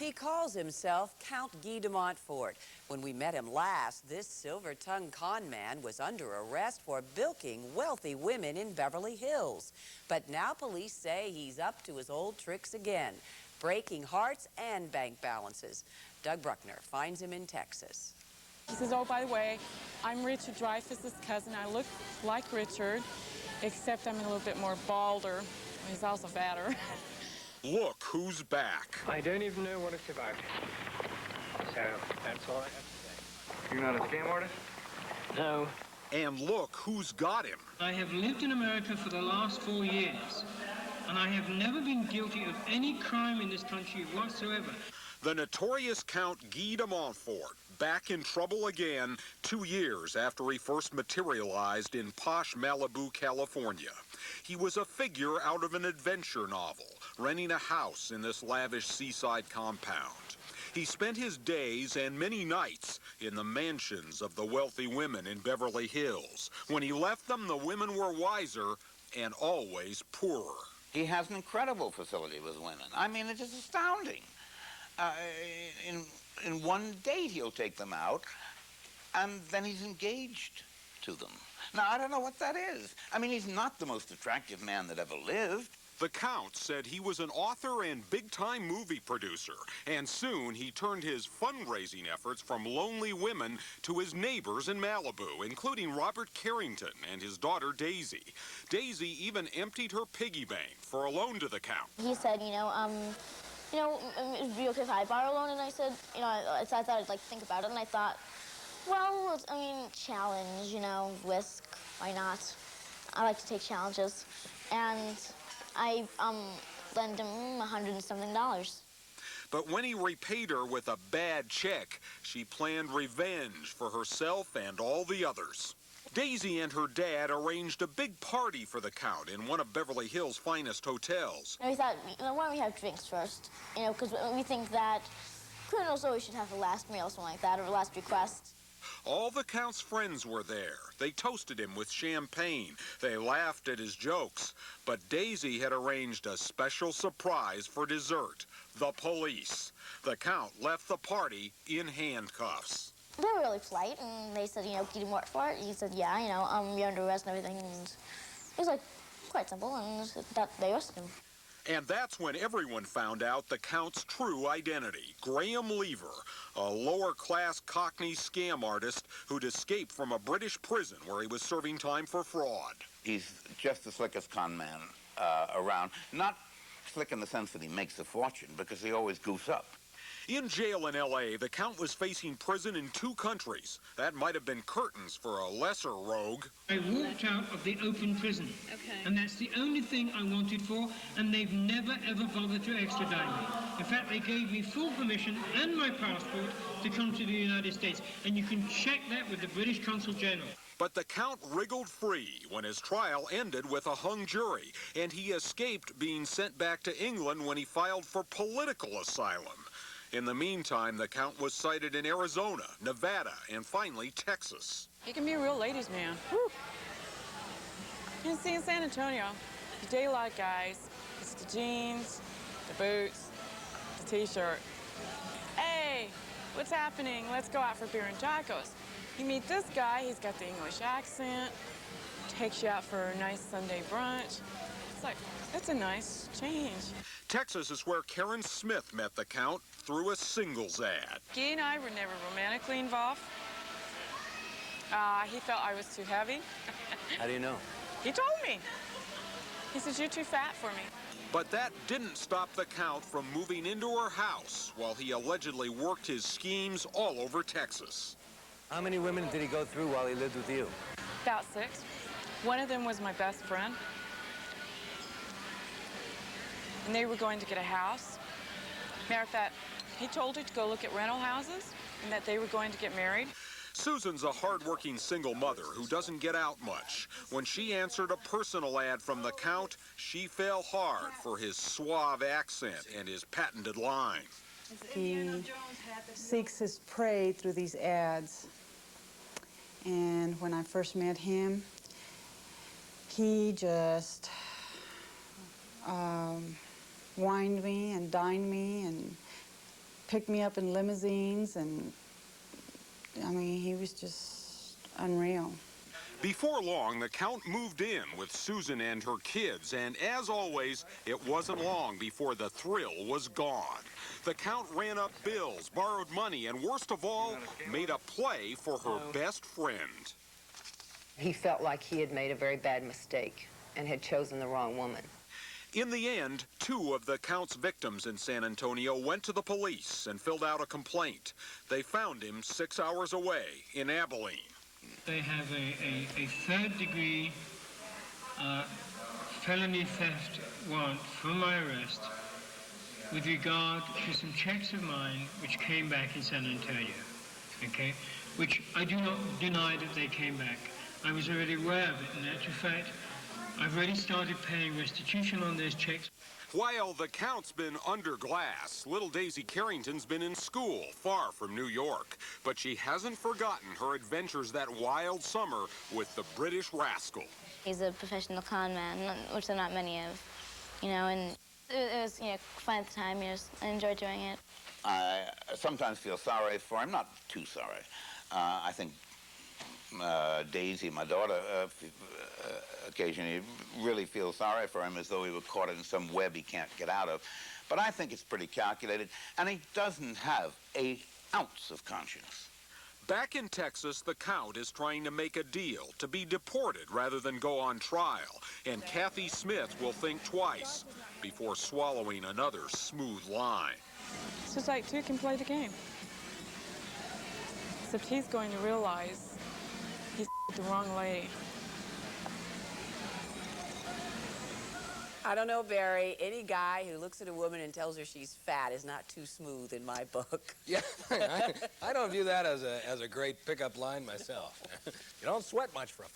He calls himself Count Guy DeMontfort. When we met him last, this silver-tongued con man was under arrest for bilking wealthy women in Beverly Hills. But now police say he's up to his old tricks again, breaking hearts and bank balances. Doug Bruckner finds him in Texas. He says, oh, by the way, I'm Richard Dreyfuss's cousin. I look like Richard, except I'm a little bit more balder. He's also fatter. Look who's back. I don't even know what it's about. So, that's all I have to say. You're not a scam artist? No. And look who's got him. I have lived in America for the last 4 years, and I have never been guilty of any crime in this country whatsoever. The notorious Count Guy DeMontfort, back in trouble again 2 years after he first materialized in posh Malibu, California. He was a figure out of an adventure novel, renting a house in this lavish seaside compound. He spent his days and many nights in the mansions of the wealthy women in Beverly Hills. When he left them, the women were wiser and always poorer. He has an incredible facility with women. I mean, it's just astounding. In one date, he'll take them out, and then he's engaged to them. Now, I don't know what that is. I mean, he's not the most attractive man that ever lived. The Count said he was an author and big-time movie producer, and soon he turned his fundraising efforts from lonely women to his neighbors in Malibu, including Robert Carrington and his daughter Daisy. Daisy even emptied her piggy bank for a loan to the Count. He said, it would be okay if I borrow a loan, and I said, I thought I'd think about it, and I thought, well, challenge, risk, why not? I like to take challenges, and I lent him $100 and something. But when he repaid her with a bad check, she planned revenge for herself and all the others. Daisy and her dad arranged a big party for the Count in one of Beverly Hills' finest hotels. And we thought, why don't we have drinks first? Because we think that criminals always should have a last meal or something like that, or a last request. All the Count's friends were there. They toasted him with champagne. They laughed at his jokes. But Daisy had arranged a special surprise for dessert: the police. The Count left the party in handcuffs. They were really polite, and they said, Guy DeMontfort. He said, yeah, you're under arrest and everything. And it was, quite simple, and they arrested him. And that's when everyone found out the Count's true identity: Graham Lever, a lower-class Cockney scam artist who'd escaped from a British prison where he was serving time for fraud. He's just the slickest con man around. Not slick in the sense that he makes a fortune, because he always goofs up. In jail in L.A., the Count was facing prison in 2 countries. That might have been curtains for a lesser rogue. I walked out of the open prison. Okay. And that's the only thing I wanted for, and they've never, ever bothered to extradite me. In fact, they gave me full permission and my passport to come to the United States, and you can check that with the British Consul General. But the Count wriggled free when his trial ended with a hung jury, and he escaped being sent back to England when he filed for political asylum. In the meantime, the Count was cited in Arizona, Nevada, and finally Texas. He can be a real ladies' man. Woo. You can see in San Antonio, you date a lot of guys. It's the jeans, the boots, the T-shirt. Hey, what's happening? Let's go out for beer and tacos. You meet this guy, he's got the English accent, takes you out for a nice Sunday brunch. It's like, that's a nice change. Texas is where Karen Smith met the Count through a singles ad. Guy and I were never romantically involved. He felt I was too heavy. How do you know? He told me. He says, you're too fat for me. But that didn't stop the Count from moving into her house while he allegedly worked his schemes all over Texas. How many women did he go through while he lived with you? About 6. One of them was my best friend. And they were going to get a house. Matter of fact, he told her to go look at rental houses and that they were going to get married. Susan's a hard-working single mother who doesn't get out much. When she answered a personal ad from the Count, she fell hard for his suave accent and his patented line. He seeks his prey through these ads. And when I first met him, he just wined me and dined me and picked me up in limousines, and I mean, he was just unreal. Before long, the Count moved in with Susan and her kids, and as always, it wasn't long before the thrill was gone. The Count ran up bills, borrowed money, and worst of all, made a play for her best friend. He felt like he had made a very bad mistake and had chosen the wrong woman. In the end, 2 of the Count's victims in San Antonio went to the police and filled out a complaint. They found him 6 hours away in Abilene. They have a third-degree felony theft warrant for my arrest with regard to some checks of mine which came back in San Antonio, okay? Which I do not deny that they came back. I was already aware of it. In actual fact, I've already started paying restitution on those checks. While the Count's been under glass, little Daisy Carrington's been in school, far from New York. But she hasn't forgotten her adventures that wild summer with the British rascal. He's a professional con man, which there are not many of, you know, and it was, you know, fun at the time. I enjoyed doing it. I sometimes feel sorry for him, not too sorry. I think Daisy, my daughter, occasionally really feels sorry for him, as though he were caught in some web he can't get out of. But I think it's pretty calculated, and he doesn't have an ounce of conscience. Back in Texas, the Count is trying to make a deal to be deported rather than go on trial. And Kathy Smith will think twice before swallowing another smooth line. It's just like 2 can play the game. Except he's going to realize he's the wrong lady. I don't know, Barry. Any guy who looks at a woman and tells her she's fat is not too smooth in my book. Yeah, I don't view that as a great pickup line myself. You don't sweat much for a